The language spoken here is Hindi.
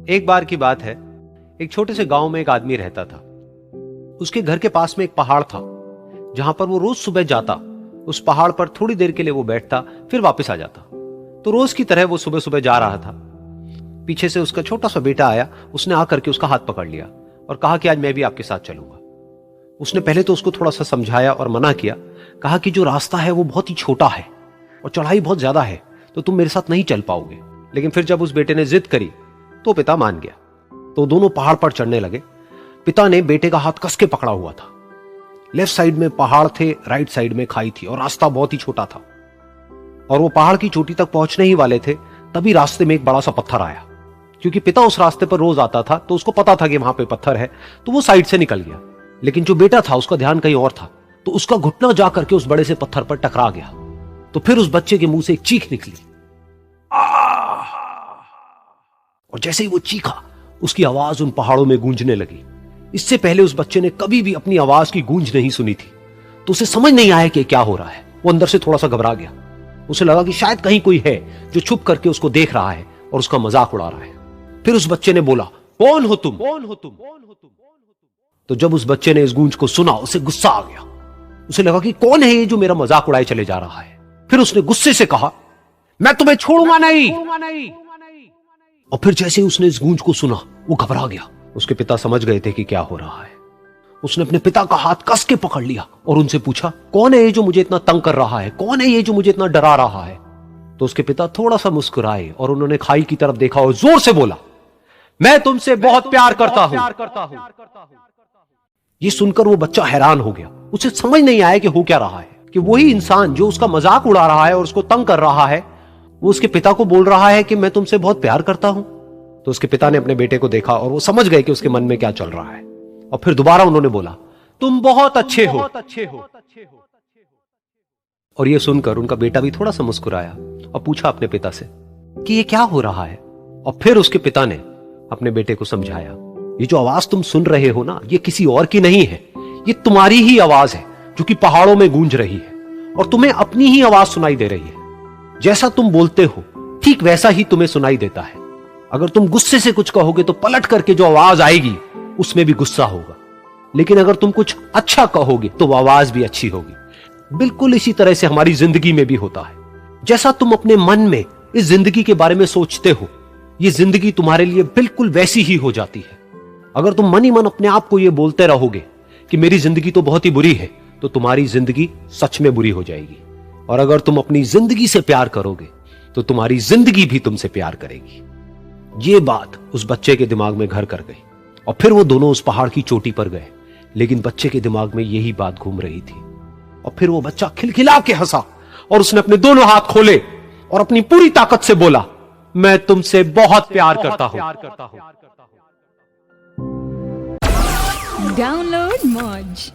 एक बार की बात है, एक छोटे से गांव में एक आदमी रहता था। उसके घर के पास में एक पहाड़ था, जहां पर वो रोज सुबह जाता। उस पहाड़ पर थोड़ी देर के लिए वो बैठता, फिर वापस आ जाता। तो रोज की तरह वो सुबह सुबह जा रहा था। पीछे से उसका छोटा सा बेटा आया। उसने आकर के उसका हाथ पकड़ लिया और कहा कि आज मैं भी आपके साथ चलूंगा। उसने पहले तो उसको थोड़ा सा समझाया और मना किया। कहा कि जो रास्ता है वो बहुत ही छोटा है और चढ़ाई बहुत ज्यादा है, तो तुम मेरे साथ नहीं चल पाओगे। लेकिन फिर जब उस बेटे ने जिद करी तो पिता मान गया। तो दोनों पहाड़ पर चढ़ने लगे। पिता ने बेटे का हाथ कस के पकड़ा हुआ था। लेफ्ट साइड में पहाड़ थे, राइट साइड में खाई थी और रास्ता बहुत ही छोटा था। और वो पहाड़ की चोटी तक पहुंचने ही वाले थे, तभी रास्ते में एक बड़ा सा पत्थर आया। क्योंकि पिता उस रास्ते पर रोज आता था, तो उसको पता था कि वहां पे पत्थर है, तो वो साइड से निकल गया। लेकिन जो बेटा था उसका ध्यान कहीं और था, तो उसका घुटना जाकर के उस बड़े से पत्थर पर टकरा गया। तो फिर उस बच्चे के मुंह से एक चीख निकली। और जैसे ही वो चीखा, उसकी आवाज उन पहाड़ों में गूंजने लगी। इससे पहले उस बच्चे ने कभी भी अपनी आवाज की गूंज नहीं सुनी थी, तो उसे समझ नहीं आया कि क्या हो रहा है। वो अंदर से थोड़ा सा घबरा गया। उसे लगा कि शायद कहीं कोई है जो छुप करके उसको देख रहा है और उसका मजाक उड़ा रहा है। फिर उस बच्चे ने बोला, कौन हो तुम? कौन हो तुम? तो जब उस बच्चे ने इस गूंज को सुना, उसे गुस्सा आ गया। उसे लगा कि कौन है ये जो मेरा मजाक उड़ाए चले जा रहा है। फिर उसने गुस्से से कहा, मैं तुम्हें छोड़ूंगा नहीं। और फिर जैसे ही उसने इस गूंज को सुना, वो घबरा गया। उसके पिता समझ गए थे कि क्या हो रहा है। उसने अपने पिता का हाथ कस के पकड़ लिया और उनसे पूछा, कौन है ये जो मुझे इतना तंग कर रहा है? कौन है ये जो मुझे इतना डरा रहा है? तो उसके पिता थोड़ा सा मुस्कुराए और उन्होंने खाई की तरफ देखा और जोर से बोला, मैं तुमसे बहुत प्यार करता हूं। ये सुनकर वो बच्चा हैरान हो गया। उसे समझ नहीं आया कि हो क्या रहा है, कि वही इंसान जो उसका मजाक उड़ा रहा है और उसको तंग कर रहा है, वो उसके पिता को बोल रहा है कि मैं तुमसे बहुत प्यार करता हूं। तो उसके पिता ने अपने बेटे को देखा और वो समझ गए कि उसके मन में क्या चल रहा है। और फिर दोबारा उन्होंने बोला, तुम बहुत अच्छे हो। और ये सुनकर उनका बेटा भी थोड़ा सा मुस्कुराया और पूछा अपने पिता से कि ये क्या हो रहा है। और फिर उसके पिता ने अपने बेटे को समझाया, ये जो आवाज तुम सुन रहे हो ना, ये किसी और की नहीं है, ये तुम्हारी ही आवाज है जो कि पहाड़ों में गूंज रही है और तुम्हें अपनी ही आवाज सुनाई दे रही है। जैसा तुम बोलते हो ठीक वैसा ही तुम्हें सुनाई देता है। अगर तुम गुस्से से कुछ कहोगे तो पलट करके जो आवाज आएगी उसमें भी गुस्सा होगा, लेकिन अगर तुम कुछ अच्छा कहोगे तो वो आवाज भी अच्छी होगी। बिल्कुल इसी तरह से हमारी जिंदगी में भी होता है। जैसा तुम अपने मन में इस जिंदगी के बारे में सोचते हो, ये जिंदगी तुम्हारे लिए बिल्कुल वैसी ही हो जाती है। अगर तुम मन ही मन अपने आप को ये बोलते रहोगे कि मेरी जिंदगी तो बहुत ही बुरी है, तो तुम्हारी जिंदगी सच में बुरी हो जाएगी। और अगर तुम अपनी जिंदगी से प्यार करोगे तो तुम्हारी जिंदगी भी तुमसे प्यार करेगी। ये बात उस बच्चे के दिमाग में घर कर गई और फिर वो दोनों उस पहाड़ की चोटी पर गए। लेकिन बच्चे के दिमाग में यही बात घूम रही थी। और फिर वो बच्चा खिलखिला के हंसा और उसने अपने दोनों हाथ खोले और अपनी पूरी ताकत से बोला, मैं तुमसे बहुत प्यार करता हूं। Download Moj.